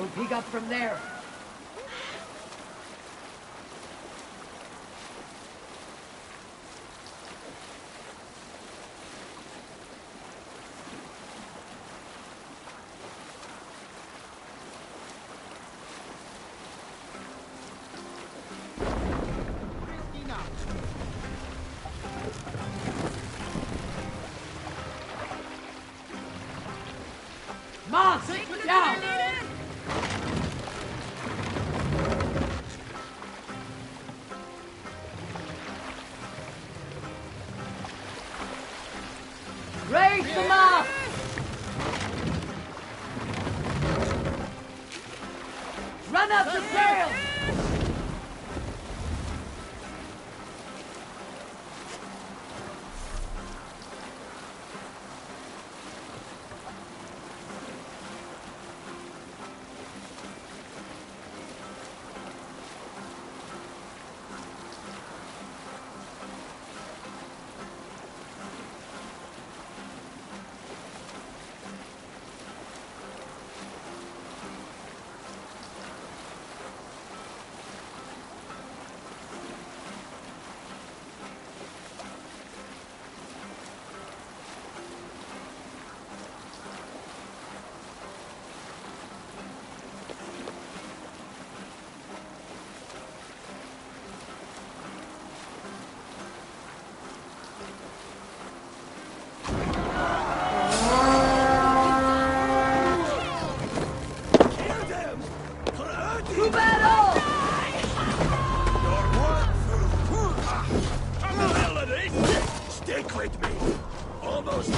We'll pick up from there. Moss, down! Raise them up! Run up the sail! Stick with me. Almost.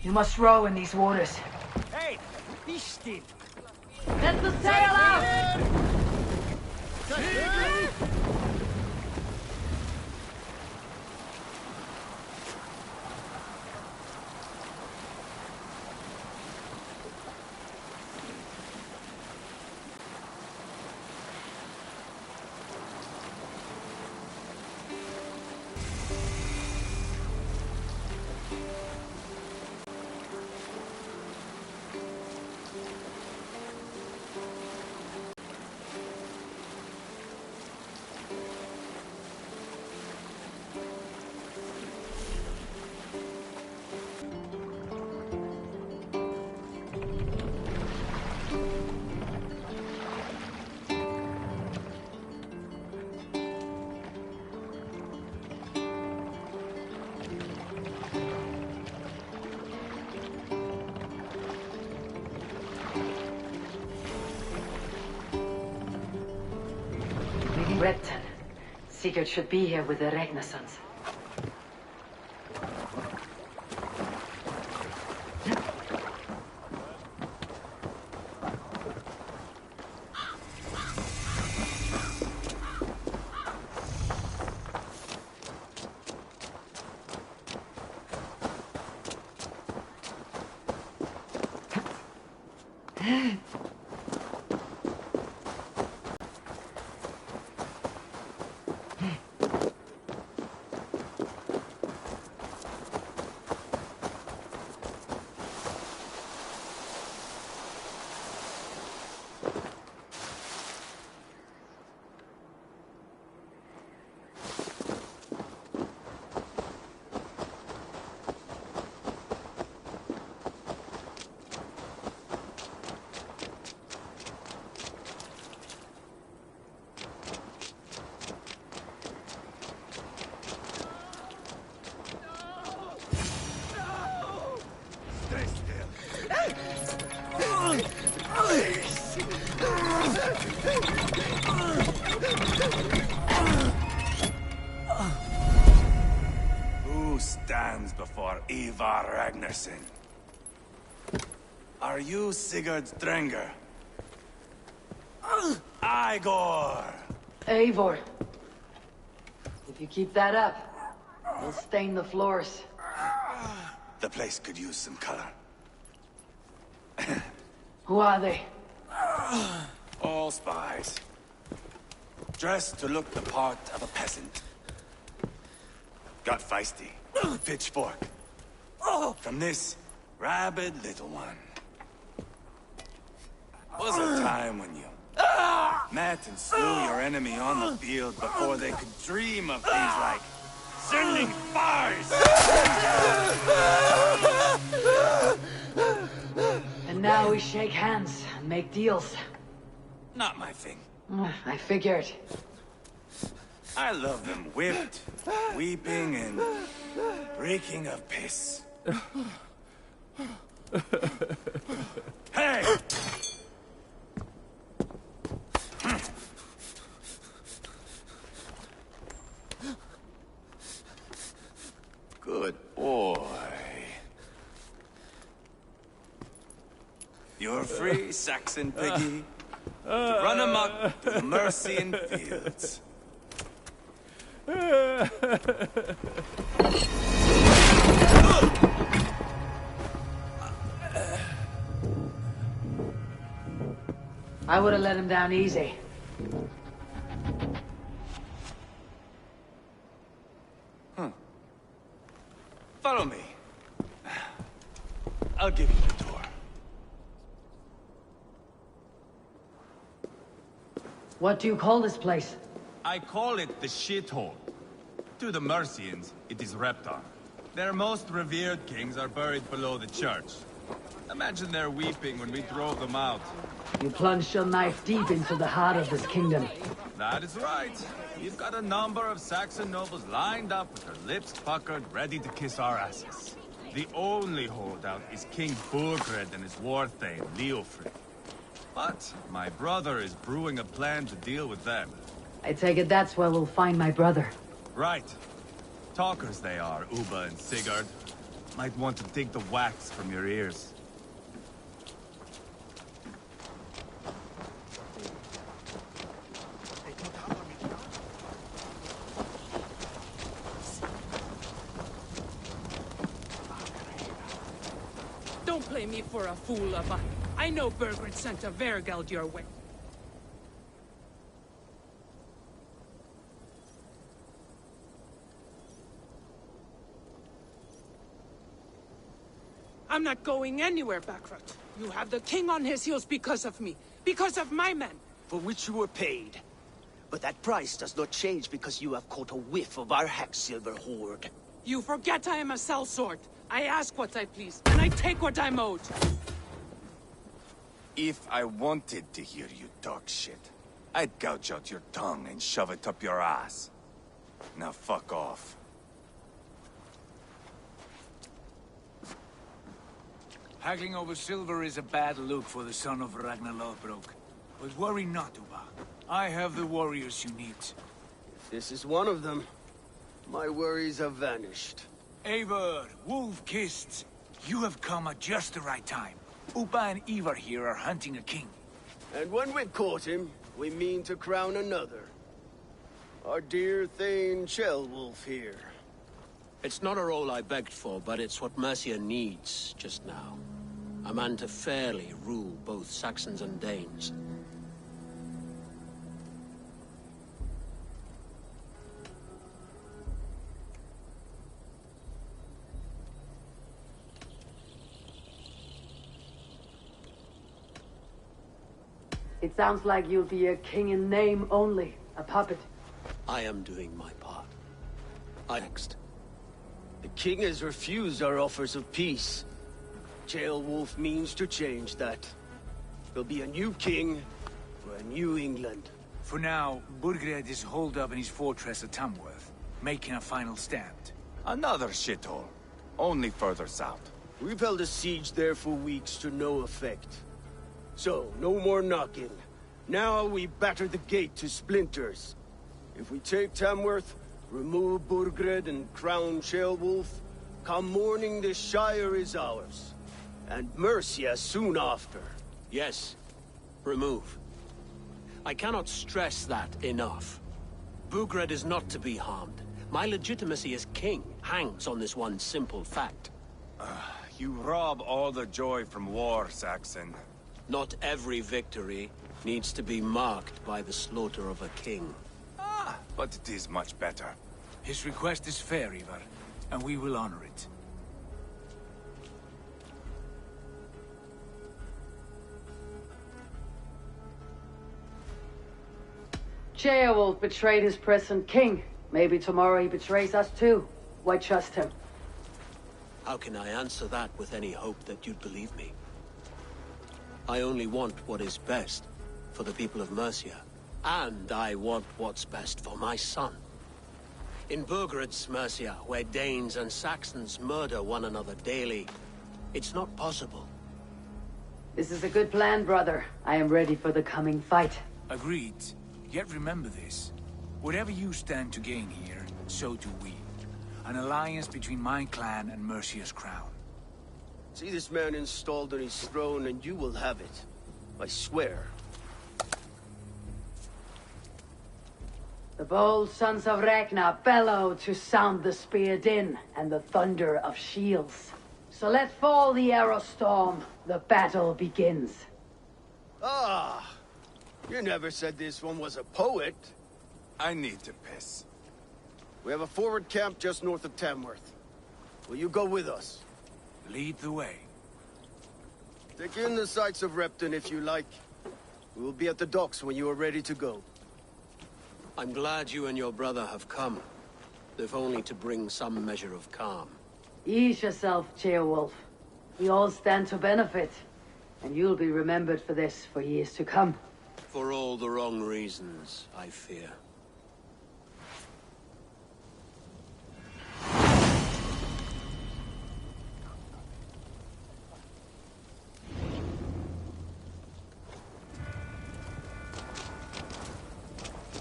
You must row in these waters. Hey, be still. Let the sail out! Repton. Sigurd should be here with the Regnasons. Who stands before Ivar Ragnarsson? Are you Sigurd Drenger? Igor! Eivor. If you keep that up, we'll stain the floors. The place could use some color. Who are they? All spies. Dressed to look the part of a peasant. Got feisty. Pitchfork. From this rabid little one. Was a time when you met and slew your enemy on the field before they could dream of things like sending spies. And now we shake hands and make deals. Not my thing. I figured. I love them whipped, weeping, and reeking of piss. Hey! Good boy. You're free, Saxon piggy, to run amok through the Mercian fields. I would have let him down easy. Follow me. I'll give you the tour. What do you call this place? I call it the shithole. To the Mercians, it is Repton. Their most revered kings are buried below the church. Imagine their weeping when we drove them out. You plunged your knife deep into the heart of this kingdom. That is right. We've got a number of Saxon nobles lined up with their lips puckered, ready to kiss our asses. The only holdout is King Burgred and his war thane, Leofrid. But my brother is brewing a plan to deal with them. I take it that's where we'll find my brother. Right. Talkers they are, Uba and Sigurd. Might want to dig the wax from your ears. Don't play me for a fool, Abba. I know Burgred sent a Vergeld your way. I'm not going anywhere, Backrot. You have the king on his heels because of me. Because of my men. For which you were paid. But that price does not change because you have caught a whiff of our Hacksilver hoard. You forget I am a sellsword. I ask what I please, and I take what I'm owed. If I wanted to hear you talk shit, I'd gouge out your tongue and shove it up your ass. Now fuck off. Haggling over silver is a bad look for the son of Ragnar Lothbrok. But worry not, Uba. I have the warriors you need. If this is one of them, my worries have vanished. Eivor, Wolf-Kissed, you have come at just the right time. Uba and Ivar here are hunting a king. And when we've caught him, we mean to crown another. Our dear Thane Shellwolf here. It's not a role I begged for, but it's what Mercia needs just now. A man to fairly rule both Saxons and Danes. It sounds like you'll be a king in name only, a puppet. I am doing my part. Next. The king has refused our offers of peace. Jailwolf means to change that. There'll be a new king for a new England. For now, Burgred is holed up in his fortress at Tamworth, making a final stand. Another shithole. Only further south. We've held a siege there for weeks to no effect. So, no more knocking. Now we batter the gate to splinters. If we take Tamworth, remove Burgred and crown Shellwolf, come morning the Shire is ours. And Mercia soon after. Yes. Remove. I cannot stress that enough. Burgred is not to be harmed. My legitimacy as king hangs on this one simple fact. You rob all the joy from war, Saxon. Not every victory needs to be marked by the slaughter of a king. But it is much better. His request is fair, Ivar, and we will honor it. Ceolwulf betrayed his present king. Maybe tomorrow he betrays us too. Why trust him? How can I answer that with any hope that you'd believe me? I only want what is best for the people of Mercia. And I want what's best for my son. In Burgred's Mercia, where Danes and Saxons murder one another daily, it's not possible. This is a good plan, brother. I am ready for the coming fight. Agreed. Yet remember this. Whatever you stand to gain here, so do we. An alliance between my clan and Mercia's crown. See this man installed on his throne and you will have it. I swear. The bold sons of Ragnar bellow to sound the spear din and the thunder of shields. So let fall the arrow storm. The battle begins. Ah! You never said this one was a poet. I need to piss. We have a forward camp just north of Tamworth. Will you go with us? Lead the way. Take in the sights of Repton if you like. We will be at the docks when you are ready to go. I'm glad you and your brother have come, if only to bring some measure of calm. Ease yourself, Ceolwulf. We all stand to benefit, and you'll be remembered for this for years to come. For all the wrong reasons, I fear.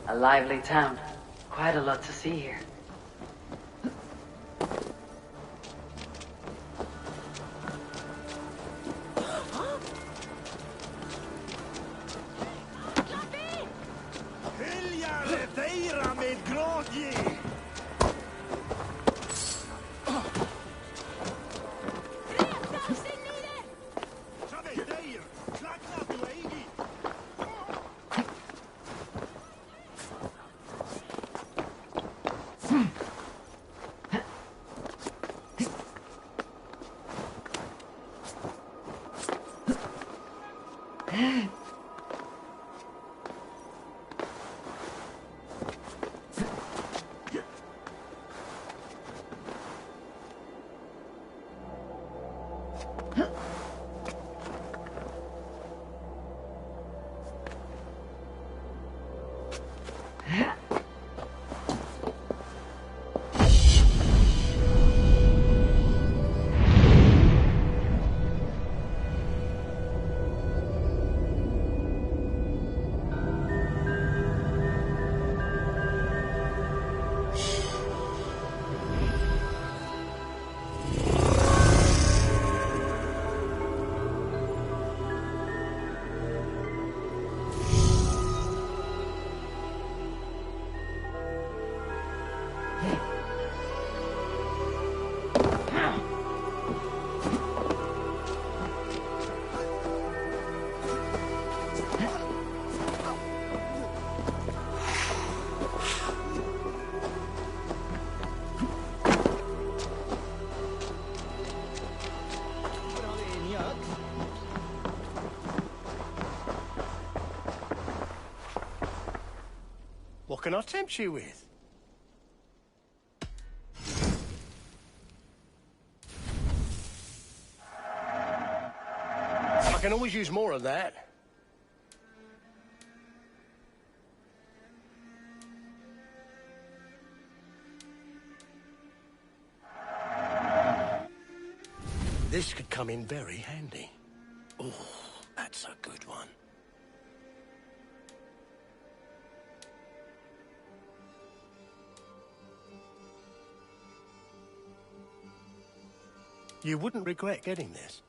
A lively town. Quite a lot to see here. What can I tempt you with? I can always use more of that. This could come in very handy. Oh, that's a good one. You wouldn't regret getting this.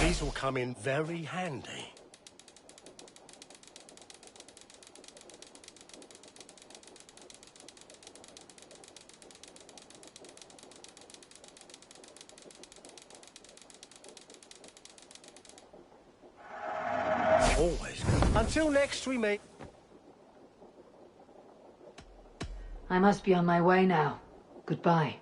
These will come in very handy. Always. Until next we meet. I must be on my way now. Goodbye.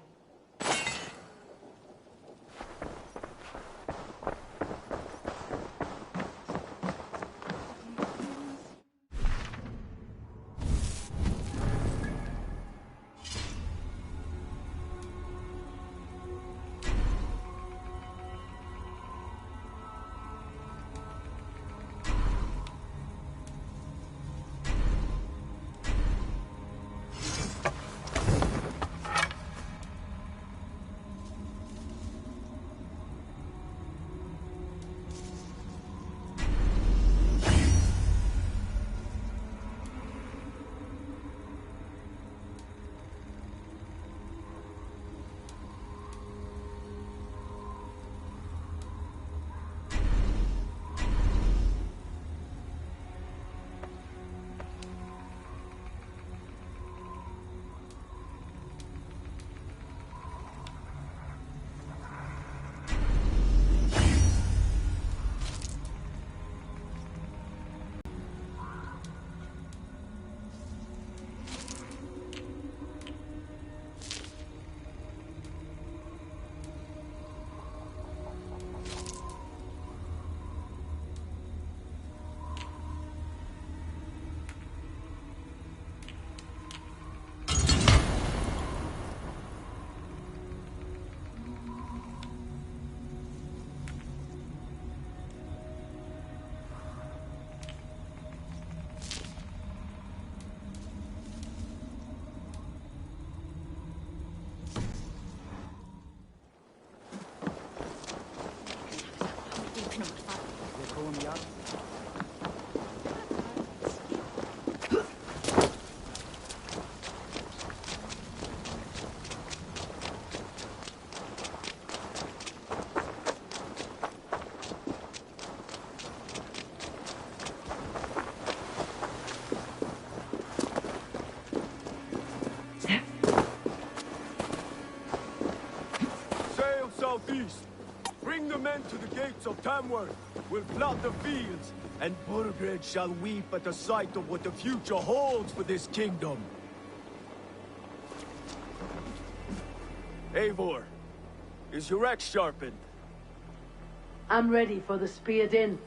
Southeast. Bring the men to the gates of Tamworth. We'll flood the fields, and Burgred shall weep at the sight of what the future holds for this kingdom. Eivor, is your axe sharpened? I'm ready for the speared in.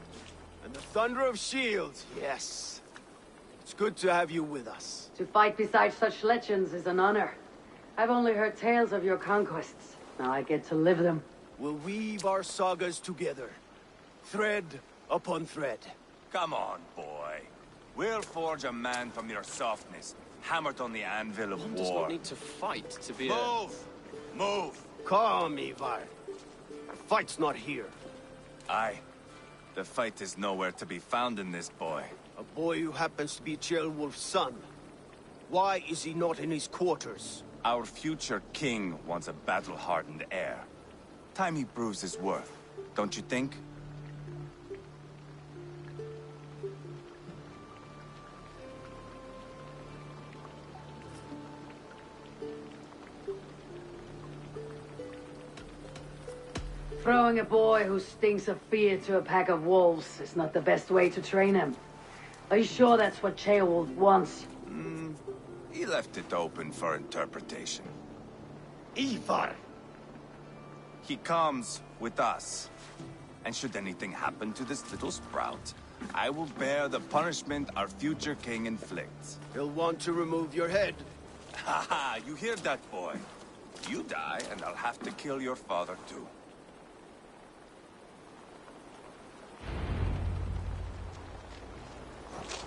And the thunder of shields, yes. It's good to have you with us. To fight beside such legends is an honor. I've only heard tales of your conquests. Now I get to live them. We'll weave our sagas together, thread upon thread. Come on, boy. We'll forge a man from your softness, hammered on the anvil of One war. does not need to fight to be Move! Move! Calm, Ivar. The fight's not here. Aye. The fight is nowhere to be found in this boy. A boy who happens to be Ceolwulf's son. Why is he not in his quarters? Our future king wants a battle-hardened heir. Time he proves his worth, don't you think? Throwing a boy who stinks of fear to a pack of wolves is not the best way to train him. Are you sure that's what Ceolwulf wants? He left it open for interpretation. Ivar! He comes with us. And should anything happen to this little sprout, I will bear the punishment our future king inflicts. He'll want to remove your head. Haha, you hear that, boy? You die, and I'll have to kill your father, too.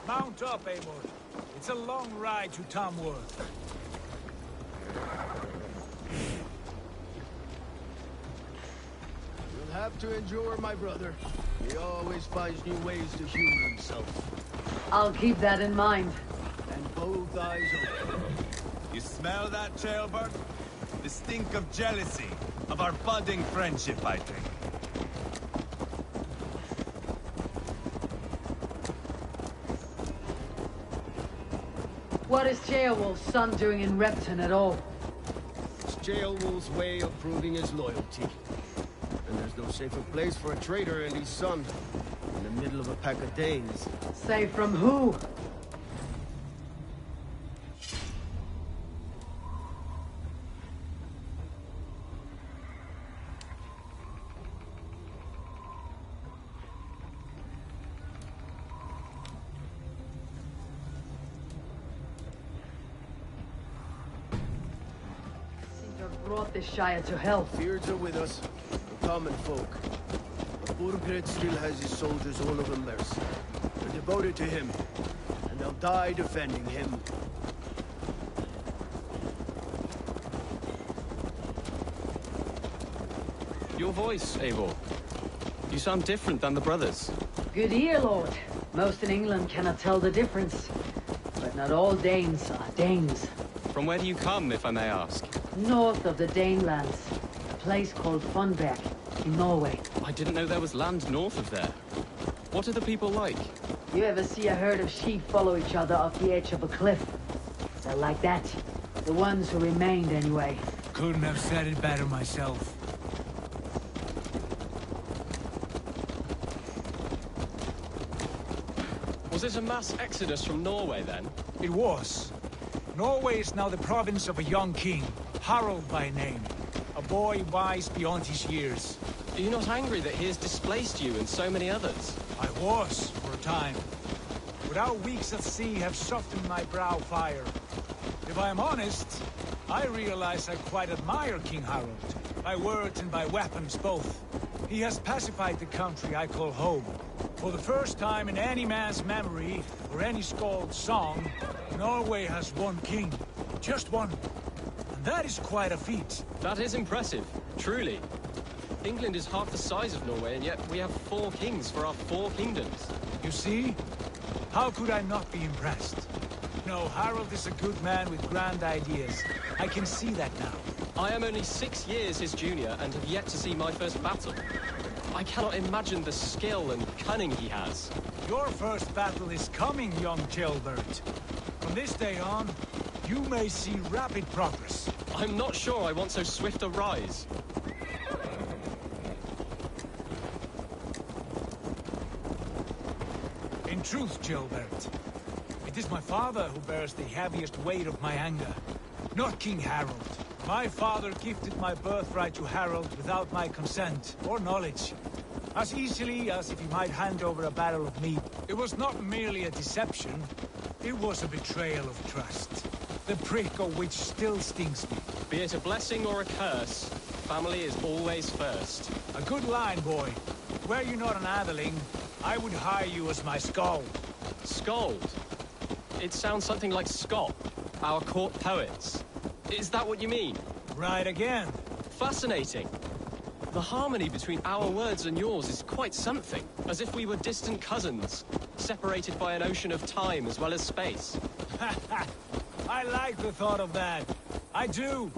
Mount up, Eivor. It's a long ride to Tamworth. You'll have to endure, my brother. He always finds new ways to humor himself. I'll keep that in mind. And both eyes open. You smell that, Ceolbert? The stink of jealousy, of our budding friendship, I think. What is Ceolwulf's son doing in Repton at all? It's Ceolwulf's way of proving his loyalty. And there's no safer place for a traitor and his son. In the middle of a pack of Danes. Safe from who? Brought this Shire to hell. Fears are with us, the common folk. But Burgred still has his soldiers all over Mercia. They're devoted to him, and they'll die defending him. Your voice, Eivor. You sound different than the brothers. Good ear, Lord. Most in England cannot tell the difference. But not all Danes are Danes. From where do you come, if I may ask? North of the Danelands. A place called Funberg, in Norway. I didn't know there was land north of there. What are the people like? You ever see a herd of sheep follow each other off the edge of a cliff? They're like that. The ones who remained, anyway. Couldn't have said it better myself. Was it a mass exodus from Norway, then? It was. Norway is now the province of a young king, Harald by name. A boy wise beyond his years. Are you not angry that he has displaced you and so many others? I was, for a time. But our weeks at sea have softened my brow fire. If I am honest, I realize I quite admire King Harald. By words and by weapons both. He has pacified the country I call home. For the first time in any man's memory, or any skald's song, Norway has one king. Just one. And that is quite a feat. That is impressive, truly. England is half the size of Norway, and yet we have 4 kings for our 4 kingdoms. You see? How could I not be impressed? No, Harald is a good man with grand ideas. I can see that now. I am only 6 years his junior, and have yet to see my first battle. I cannot imagine the skill and cunning he has. Your first battle is coming, young Ceolbert. From this day on, you may see rapid progress. I'm not sure I want so swift a rise. In truth, Ceolbert, it is my father who bears the heaviest weight of my anger, not King Harald. My father gifted my birthright to Harald without my consent or knowledge. As easily as if he might hand over a barrel of meat. It was not merely a deception, it was a betrayal of trust. The prick of which still stings me. Be it a blessing or a curse, family is always first. A good line, boy. Were you not an atheling, I would hire you as my skald. Skald? It sounds something like Scott, our court poets. Is that what you mean? Right again. Fascinating. The harmony between our words and yours is quite something. As if we were distant cousins, separated by an ocean of time as well as space. I like the thought of that. I do.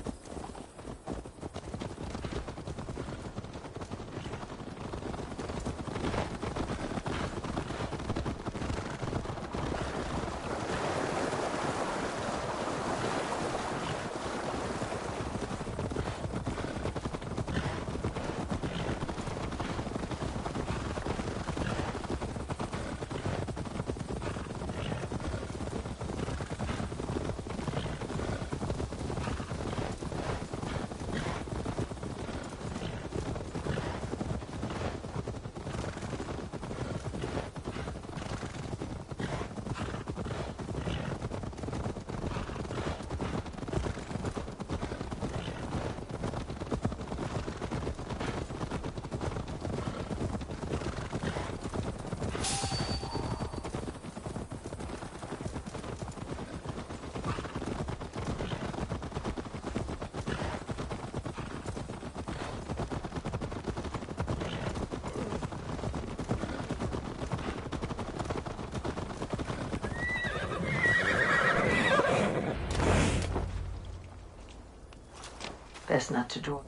Best not to draw.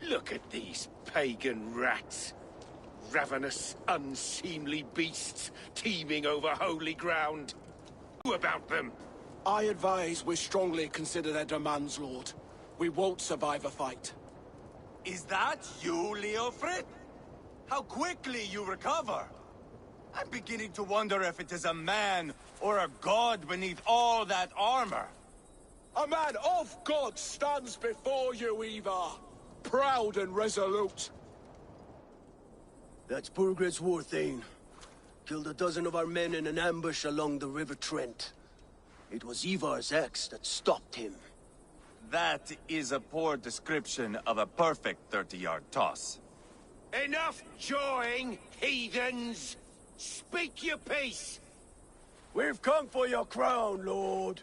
Look at these pagan rats. Ravenous, unseemly beasts teeming over holy ground. Who about them? I advise we strongly consider their demands, Lord. We won't survive a fight. Is that you, Leofrid? How quickly you recover! I'm beginning to wonder if it is a man or a god beneath all that armor. A man of God stands before you, Ivar. Proud and resolute. That's Burgred's war thane. Killed a dozen of our men in an ambush along the River Trent. It was Ivar's axe that stopped him. That is a poor description of a perfect 30-yard toss. Enough jawing, heathens! Speak your piece! We've come for your crown, Lord.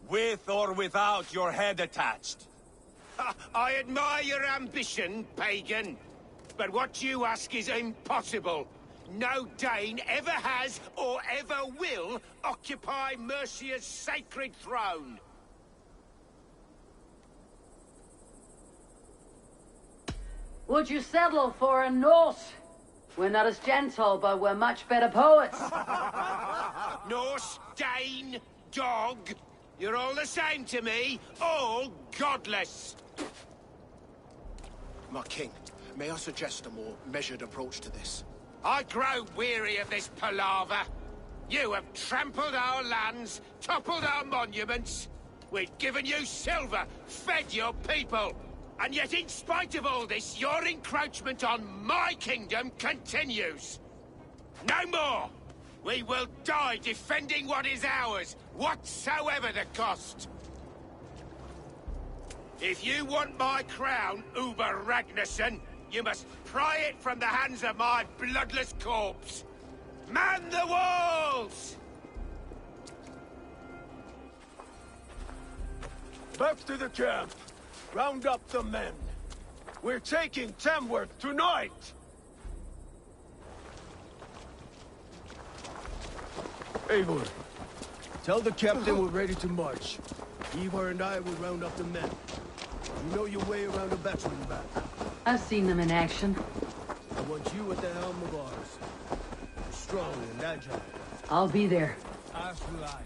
With or without your head attached. I admire your ambition, pagan. But what you ask is impossible. No Dane ever has or ever will occupy Mercia's sacred throne. Would you settle for a Norse? We're not as gentle, but we're much better poets. Norse, Dane, dog. You're all the same to me. All godless. My king, may I suggest a more measured approach to this? I grow weary of this palaver. You have trampled our lands, toppled our monuments. We've given you silver, fed your people. And yet, in spite of all this, your encroachment on my kingdom continues. No more! We will die defending what is ours, whatsoever the cost. If you want my crown, Uber Ragnarsson, you must pry it from the hands of my bloodless corpse. Man the walls! Back to the camp. Round up the men. We're taking Tamworth tonight! Eivor, tell the captain we're ready to march. Ivar and I will round up the men. You know your way around a battering ram. I've seen them in action. I want you at the helm of ours. Strong and agile. I'll be there. As will I.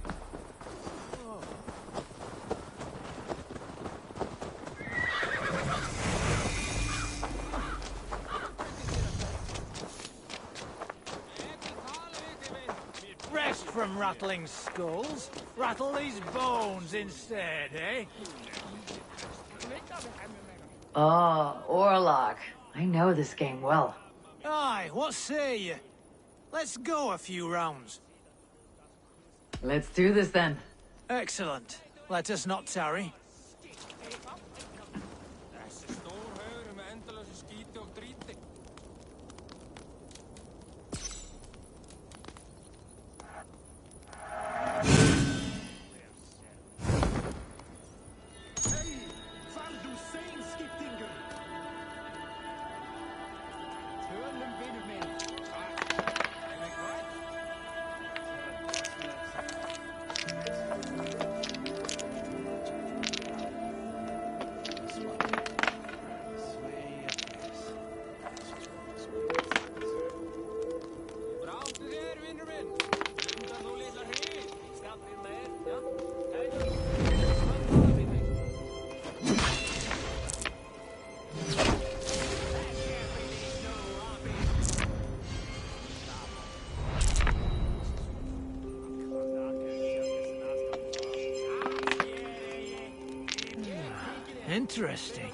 Rest from rattling skulls. Rattle these bones instead, eh? Oh, Orlok. I know this game well. Aye, what say you? Let's go a few rounds. Let's do this then. Excellent. Let us not tarry. Interesting.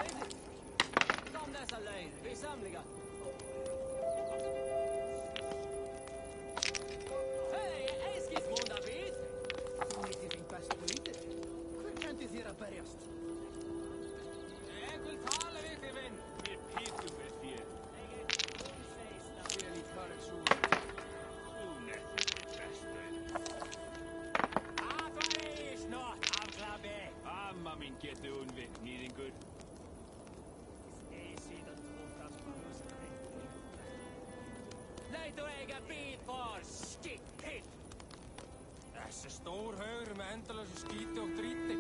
Þessi stór haugur með endalösu skíti og dríti.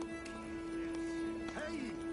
Hey!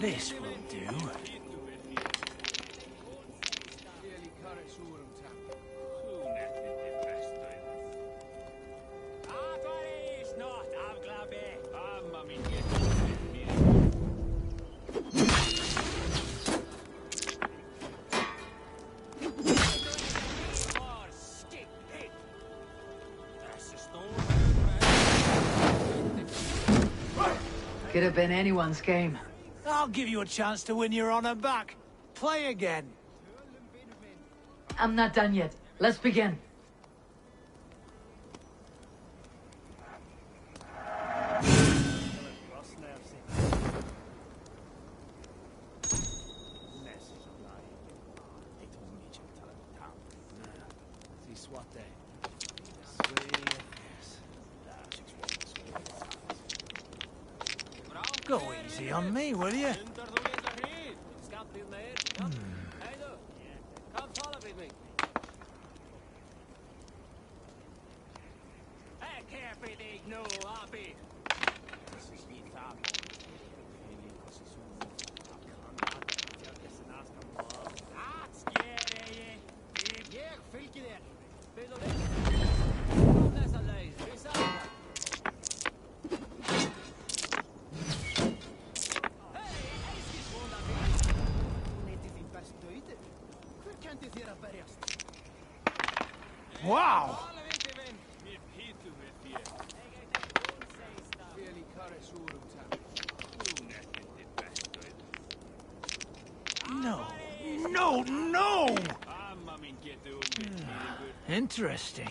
This will do. Could have been anyone's game. I'll give you a chance to win your honor back. Play again. I'm not done yet. Let's begin. Go easy on me, will you? Wow! No, no, no! Interesting.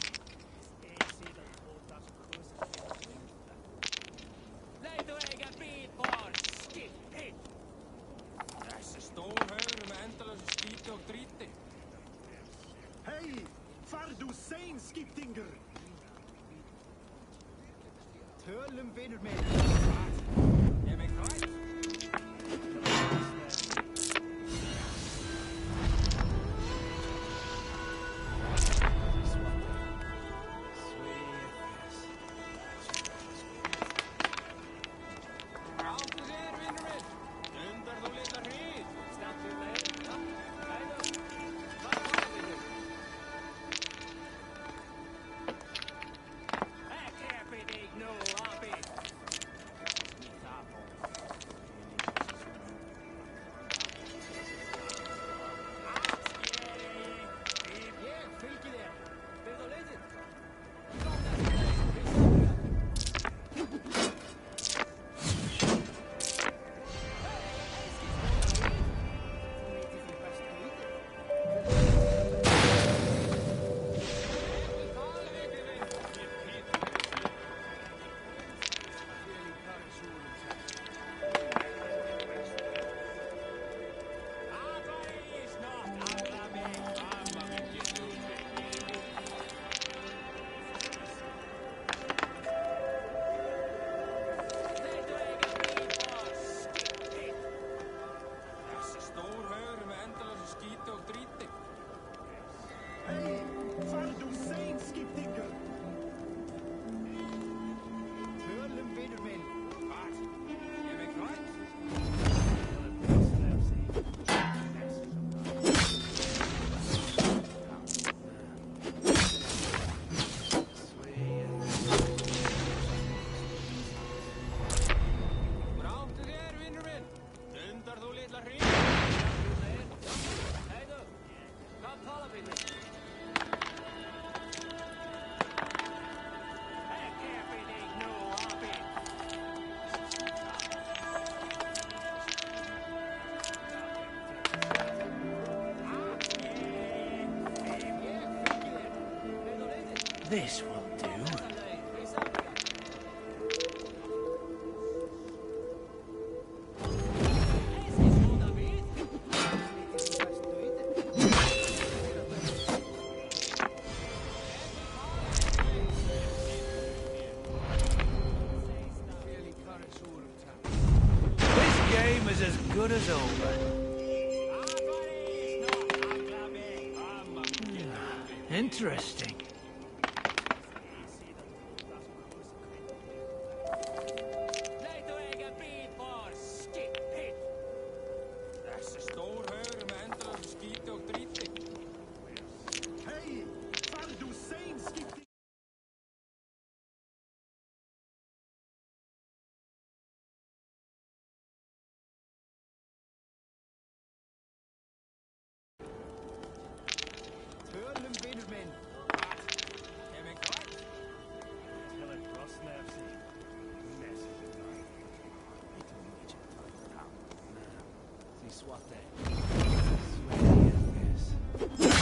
This will do. This game is as good as over. Interesting.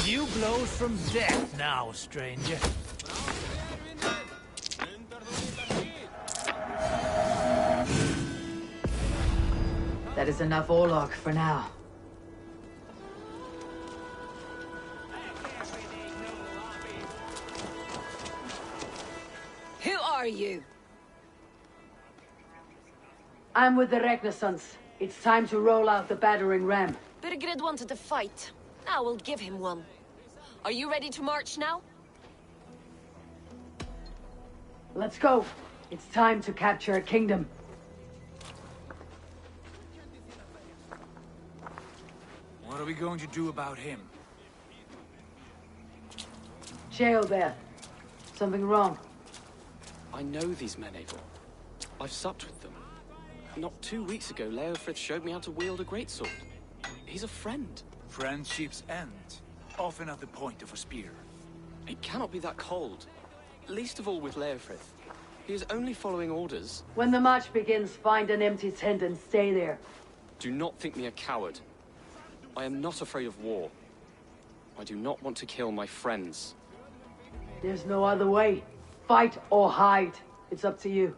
You blows from death now, stranger. That is enough Orlog for now. Who are you? I'm with the Renaissance. It's time to roll out the battering ram. Birgrid wanted to fight. Now we'll give him one. Are you ready to march now? Let's go. It's time to capture a kingdom. What are we going to do about him? Jail there. Something wrong. I know these men, Eivor. I've supped with them. Not 2 weeks ago, Leofrith showed me how to wield a greatsword. He's a friend. Friendships end, often at the point of a spear. It cannot be that cold. Least of all with Leofrith. He is only following orders. When the march begins, find an empty tent and stay there. Do not think me a coward. I am not afraid of war. I do not want to kill my friends. There's no other way. Fight or hide. It's up to you.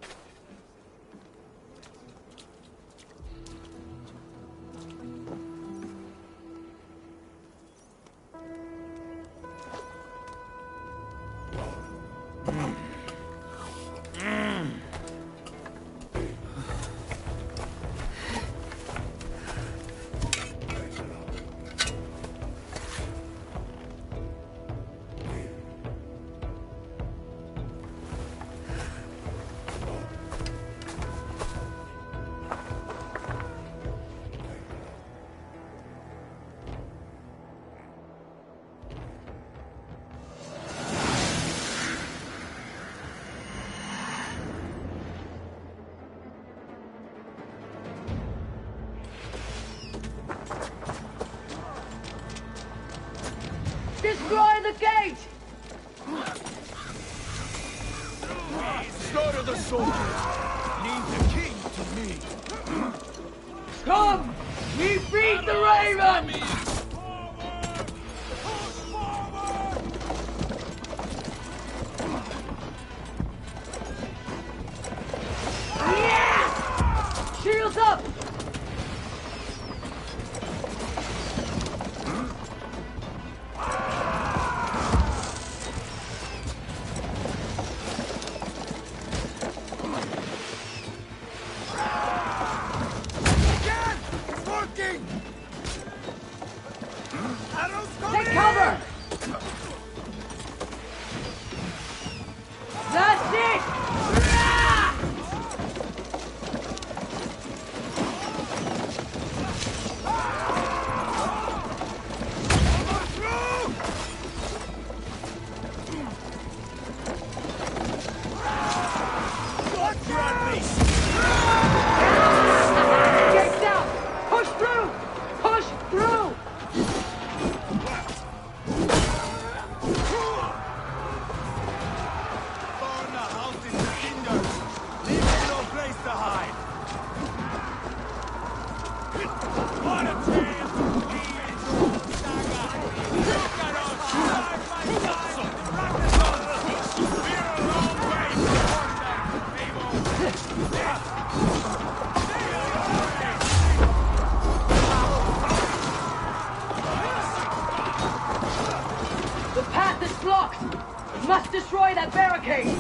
the gate! Slaughter the soldiers! Leave the king to me! Come! We beat the Raven! Yeah! Shields up! Take cover! That's it! Gates out! Push through! Push through! Burn the house into cinders! Leave him no place to hide! What a chance! Look at us! Side by side! Rock the sun! We're a long way from The path is blocked! We must destroy that barricade!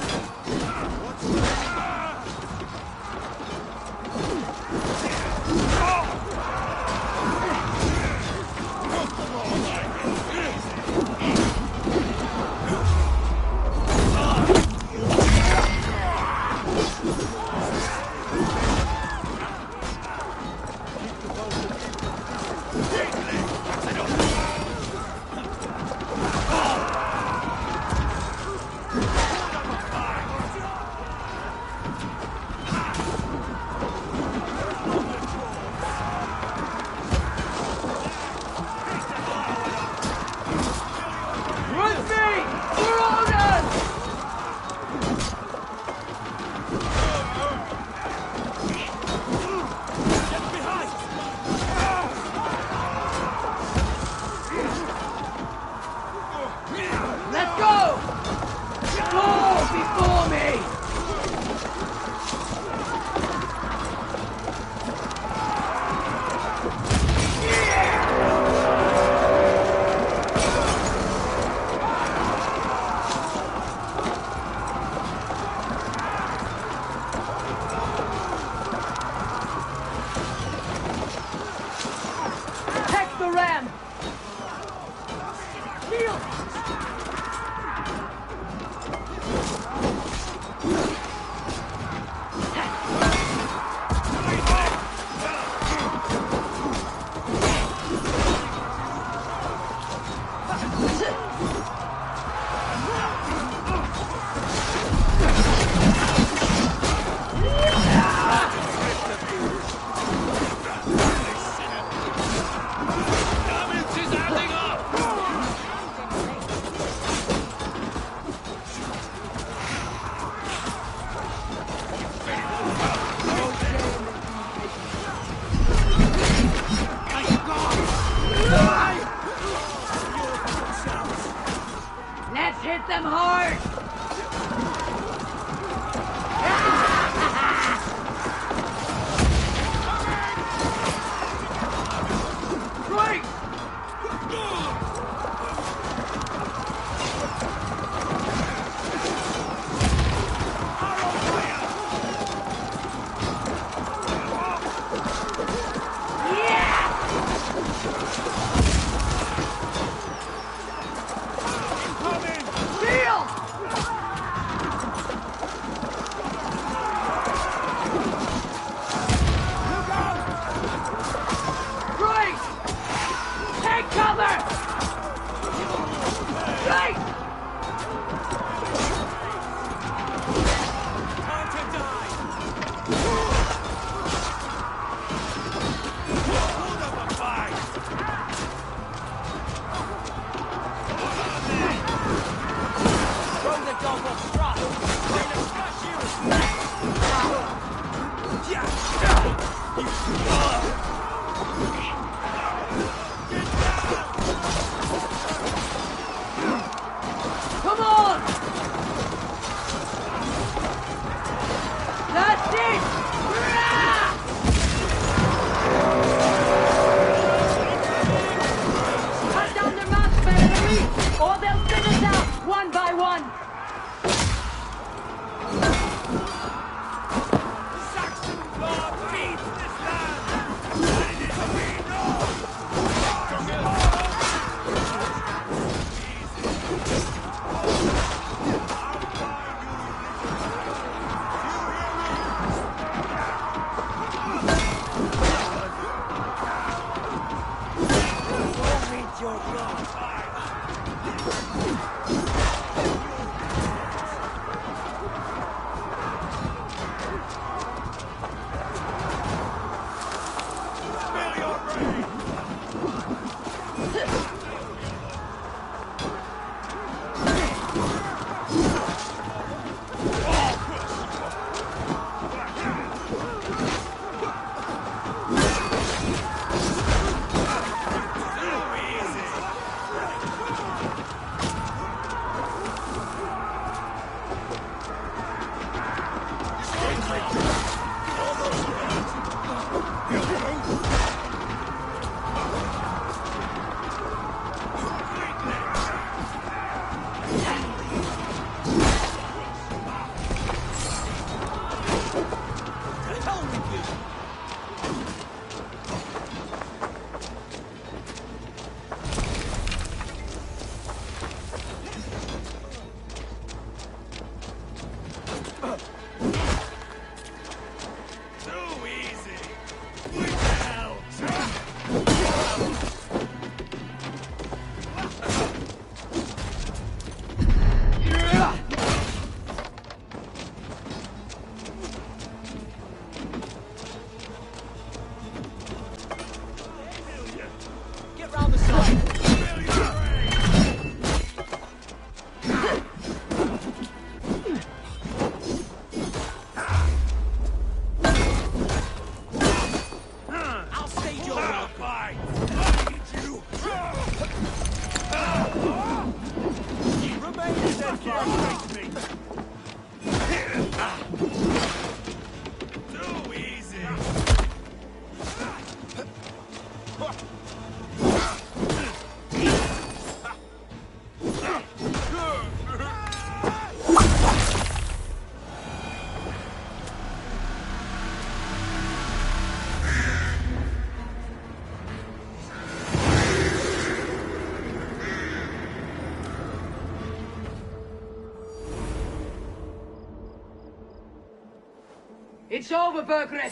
It's over, Burgred.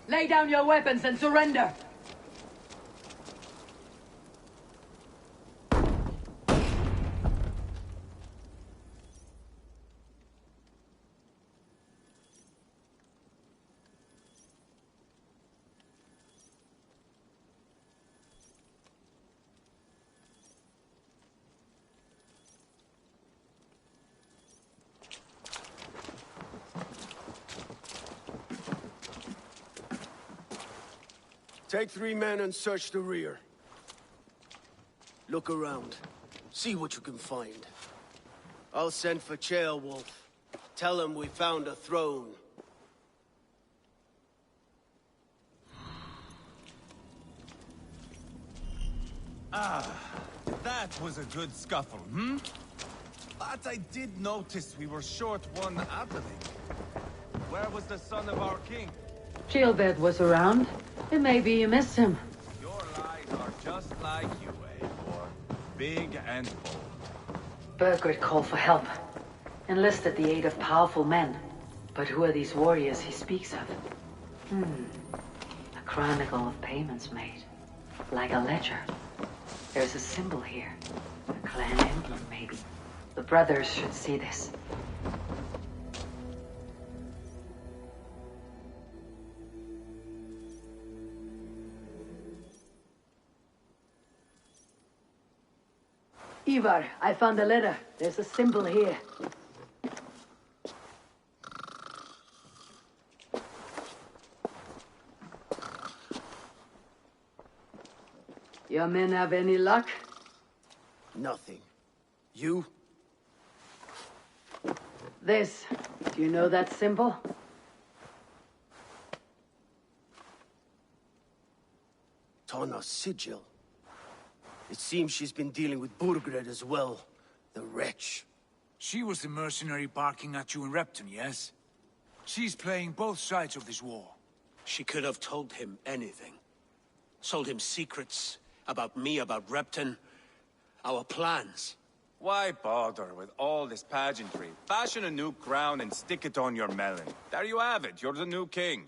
Lay down your weapons and surrender. Take 3 men and search the rear. Look around. See what you can find. I'll send for Chaelwolf. Tell him we found a throne. Ah, that was a good scuffle, hmm? But I did notice we were short one athlete. Where was the son of our king? Gilbert was around. It may be you missed him. Your lies are just like you, Eivor. Big and bold. Burgred called for help. Enlisted the aid of powerful men. But who are these warriors he speaks of? A chronicle of payments made. Like a ledger. There's a symbol here. A clan emblem, maybe. The brothers should see this. Ivar, I found a letter. There's a symbol here. Your men have any luck? Nothing. You? This. Do you know that symbol? Tana's sigil. It seems she's been dealing with Burgred as well. The wretch. She was the mercenary barking at you in Repton, yes? She's playing both sides of this war. She could have told him anything. Sold him secrets about me, about Repton, our plans. Why bother with all this pageantry? Fashion a new crown and stick it on your melon. There you have it, you're the new king.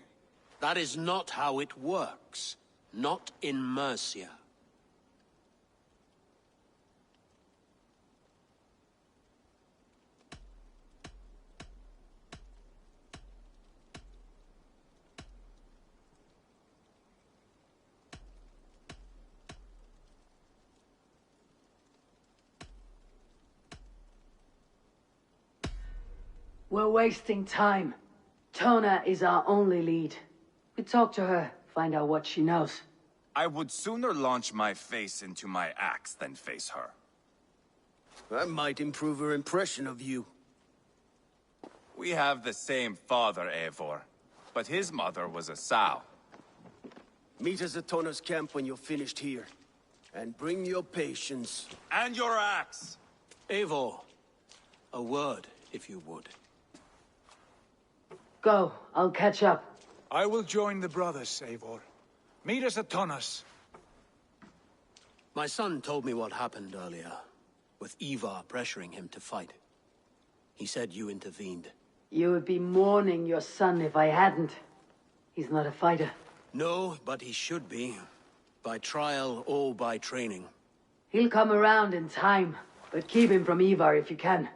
That is not how it works. Not in Mercia. We're wasting time. Tona is our only lead. We talk to her, find out what she knows. I would sooner launch my face into my axe than face her. That might improve her impression of you. We have the same father, Eivor, but his mother was a sow. Meet us at Tona's camp when you're finished here. And bring your patience. And your axe! Eivor, a word, if you would. Go, I'll catch up. I will join the brothers, Eivor. Meet us at Tonas. My son told me what happened earlier, with Ivar pressuring him to fight. He said you intervened. You would be mourning your son if I hadn't. He's not a fighter. No, but he should be. By trial or by training. He'll come around in time, but keep him from Ivar if you can.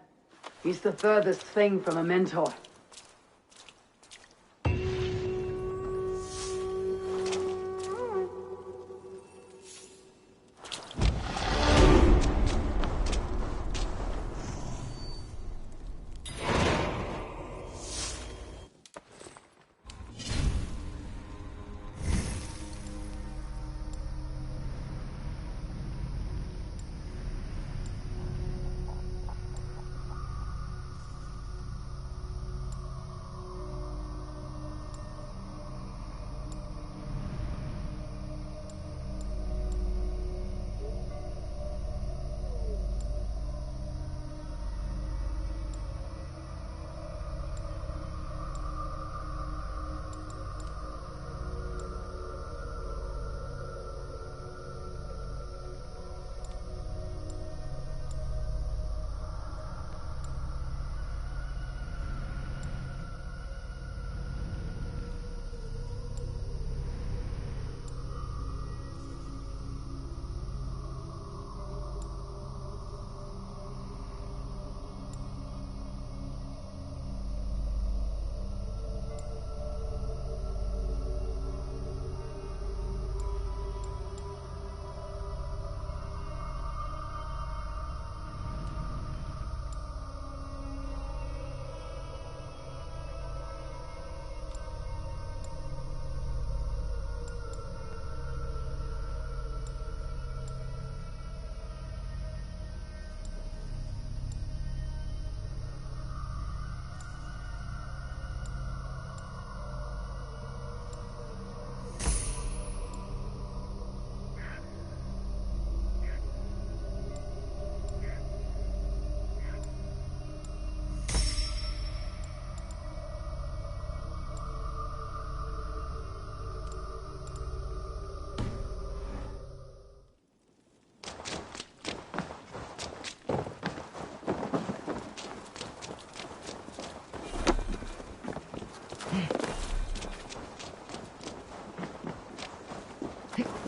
He's the furthest thing from a mentor. Hey.